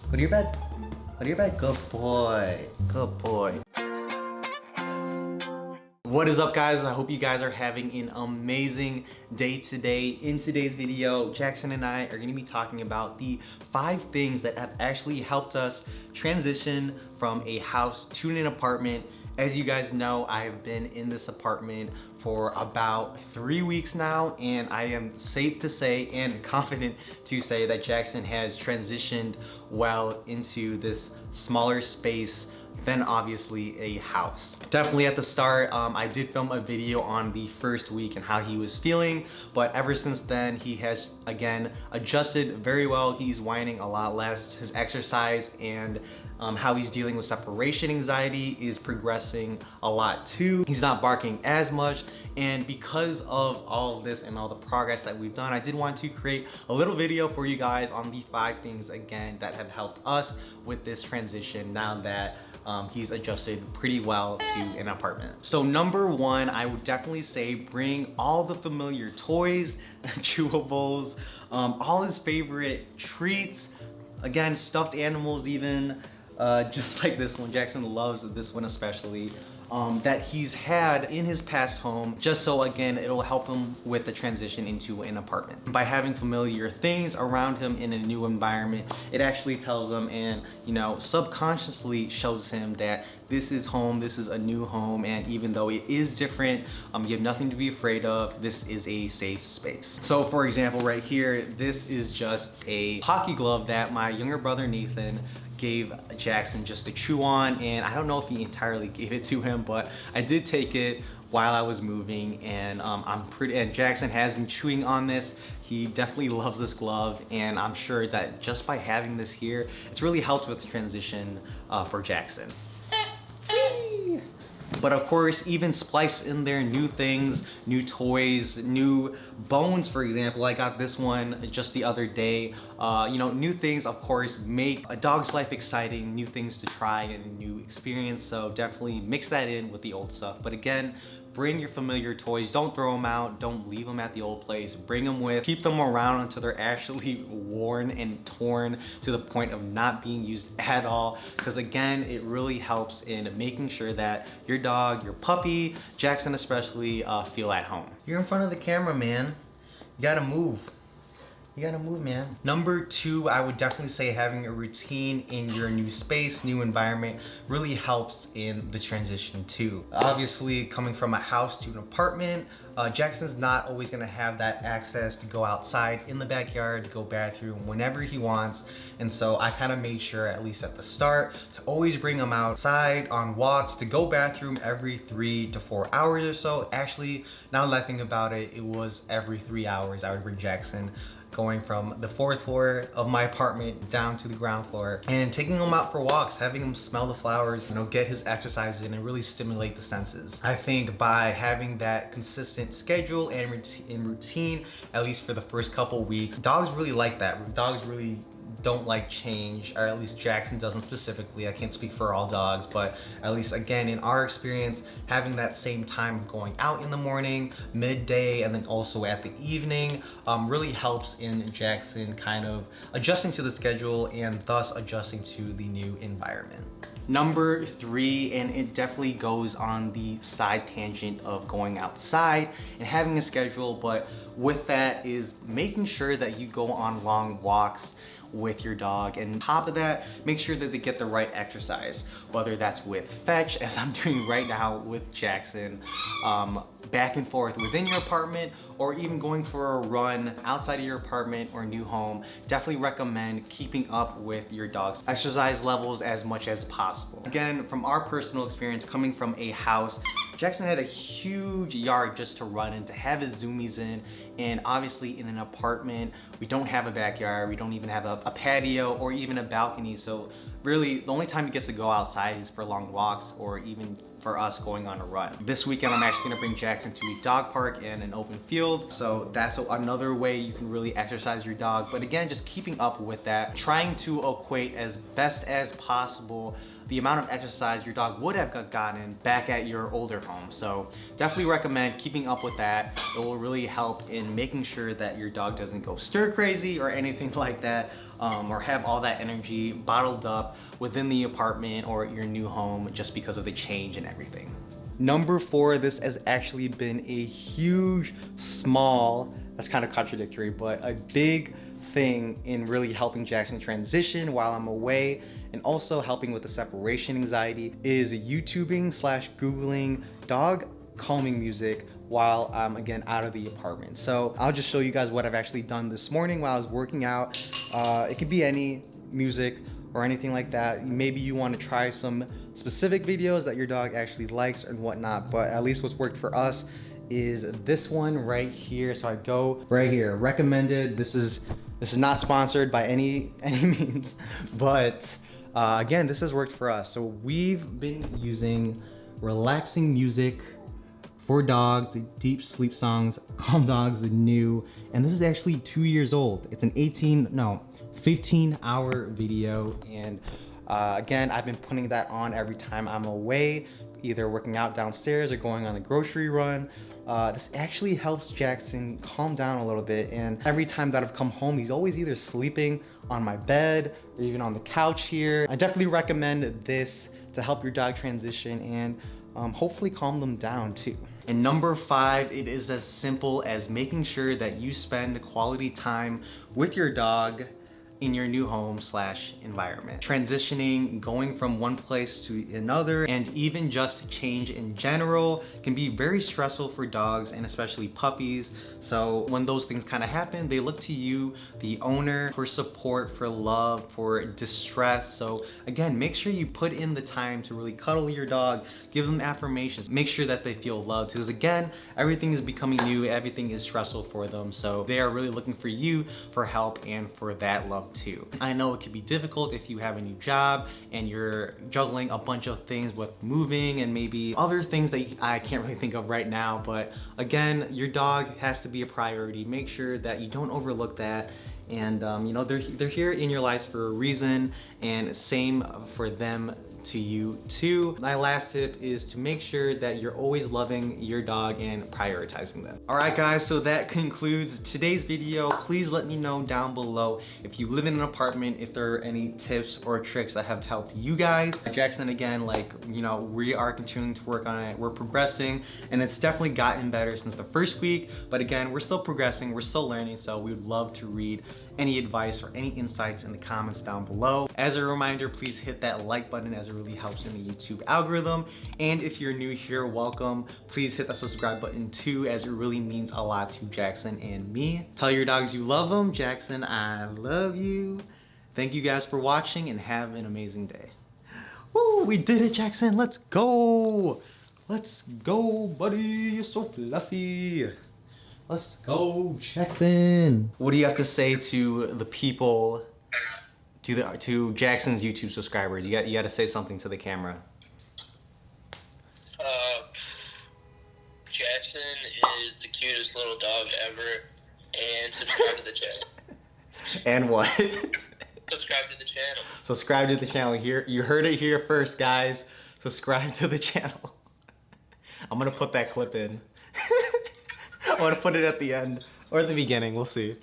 Go to your bed. Go to your bed. Good boy. Good boy. What is up, guys? I hope you guys are having an amazing day today. In today's video, Jackson and I are going to be talking about the 5 things that have actually helped us transition from a house to an apartment. As you guys know, I have been in this apartment for about 3 weeks now, and I am safe to say and confident to say that Jackson has transitioned well into this smaller space than obviously a house. Definitely at the start, I did film a video on the first week and how he was feeling, but ever since then, he has again adjusted very well. He's whining a lot less. His exercise and how he's dealing with separation anxiety is progressing a lot too. He's not barking as much, and because of all of this and all the progress that we've done, I did want to create a little video for you guys on the 5 things again that have helped us with this transition now that he's adjusted pretty well to an apartment. So number 1, I would definitely say bring all the familiar toys, chewables, all his favorite treats, again, stuffed animals even, just like this one. Jackson loves this one especially. That he's had in his past home, just so again it'll help him with the transition into an apartment. By having familiar things around him in a new environment, it actually tells him and, you know, subconsciously shows him that this is home, this is a new home, and even though it is different, you have nothing to be afraid of. This is a safe space. So for example, right here, this is just a hockey glove that my younger brother Nathan gave Jackson just to chew on, and I don't know if he entirely gave it to him, but I did take it while I was moving, and and Jackson has been chewing on this. He definitely loves this glove, and I'm sure that just by having this here, it's really helped with the transition for Jackson. But of course, even splice in there new things, new toys, new bones, for example. I got this one just the other day. You know, new things, of course, make a dog's life exciting, new things to try and a new experience. So definitely mix that in with the old stuff. But again, bring your familiar toys. Don't throw them out. Don't leave them at the old place. Bring them with. Keep them around until they're actually worn and torn to the point of not being used at all. Because again, it really helps in making sure that your dog, your puppy, Jackson especially, feel at home. You're in front of the camera, man. You gotta move. You gotta move, man. Number 2, I would definitely say having a routine in your new space, new environment really helps in the transition too. Obviously, coming from a house to an apartment, Jackson's not always gonna have that access to go outside in the backyard, to go bathroom whenever he wants. And so I kind of made sure, at least at the start, to always bring him outside on walks, to go bathroom every 3 to 4 hours or so. Actually, now that I think about it, it was every 3 hours I would bring Jackson, going from the 4th floor of my apartment down to the ground floor and taking him out for walks, having him smell the flowers, you know, get his exercise in and really stimulate the senses. I think by having that consistent schedule and routine, at least for the first couple weeks, dogs really like that. Dogs really don't like change, or at least Jackson doesn't specifically. I can't speak for all dogs, but at least again in our experience, having that same time of going out in the morning, midday, and then also at the evening really helps in Jackson kind of adjusting to the schedule and thus adjusting to the new environment. Number 3, and it definitely goes on the side tangent of going outside and having a schedule, but with that is making sure that you go on long walks with your dog, and on top of that, make sure that they get the right exercise, whether that's with fetch, as I'm doing right now with Jackson, back and forth within your apartment, or even going for a run outside of your apartment or new home. Definitely recommend keeping up with your dog's exercise levels as much as possible. Again, from our personal experience coming from a house, Jackson had a huge yard just to run in, to have his zoomies in, and obviously in an apartment, we don't have a backyard, we don't even have a patio or even a balcony, so really the only time he gets to go outside is for long walks or even for us going on a run. This weekend, I'm actually gonna bring Jackson to a dog park and an open field, so that's another way you can really exercise your dog. But again, just keeping up with that, trying to equate as best as possible the amount of exercise your dog would have gotten back at your older home. So definitely recommend keeping up with that. It will really help in making sure that your dog doesn't go stir crazy or anything like that. or have all that energy bottled up within the apartment or your new home just because of the change and everything. Number 4, this has actually been a huge, small, that's kind of contradictory, but a big thing in really helping Jackson transition while I'm away, and also helping with the separation anxiety, is YouTubing / Googling dog calming music while I'm again out of the apartment. So I'll just show you guys what I've actually done this morning while I was working out. It could be any music or anything like that. Maybe you want to try some specific videos that your dog actually likes and whatnot, but at least what's worked for us is this one right here. So I go right here, recommended. This is not sponsored by any means, but again, this has worked for us. So we've been using relaxing music for dogs, the deep sleep songs, Calm Dogs, the new, and this is actually 2 years old. It's an 15-hour video, and again, I've been putting that on every time I'm away, either working out downstairs or going on the grocery run. This actually helps Jackson calm down a little bit, and every time that I've come home, he's always either sleeping on my bed or even on the couch here. I definitely recommend this to help your dog transition and hopefully calm them down too. And number 5, it is as simple as making sure that you spend quality time with your dog in your new home / environment. Transitioning, going from one place to another, and even just change in general can be very stressful for dogs and especially puppies. So when those things kind of happen, they look to you, the owner, for support, for love, for distress. So again, make sure you put in the time to really cuddle your dog, give them affirmations, make sure that they feel loved, because again, everything is becoming new, everything is stressful for them. So they are really looking for you for help and for that love too. I know it can be difficult if you have a new job and you're juggling a bunch of things with moving and maybe other things that I can't really think of right now, but again, your dog has to be a priority. Make sure that you don't overlook that, and you know, they're here in your lives for a reason, and same for them to you too. My last tip is to make sure that you're always loving your dog and prioritizing them. All right guys, so that concludes today's video. Please let me know down below if you live in an apartment, if there are any tips or tricks that have helped you guys. Jackson, again, like, you know, we are continuing to work on it. We're progressing, and it's definitely gotten better since the first week, but again, we're still progressing, we're still learning, so we would love to read any advice or any insights in the comments down below. As a reminder, please hit that like button as it really helps in the YouTube algorithm. And if you're new here, welcome. Please hit that subscribe button too, as it really means a lot to Jackson and me. Tell your dogs you love them. Jackson, I love you. Thank you guys for watching and have an amazing day. Woo, we did it, Jackson. Let's go. Let's go, buddy. You're so fluffy. Let's go, Jackson. What do you have to say to the people, to Jackson's YouTube subscribers? You got to say something to the camera. Jackson is the cutest little dog ever, and subscribe to the channel. And what? Subscribe to the channel. Subscribe to the channel. Here, you heard it here first, guys. Subscribe to the channel. I'm gonna put that clip in. I want to put it at the end or the beginning. We'll see.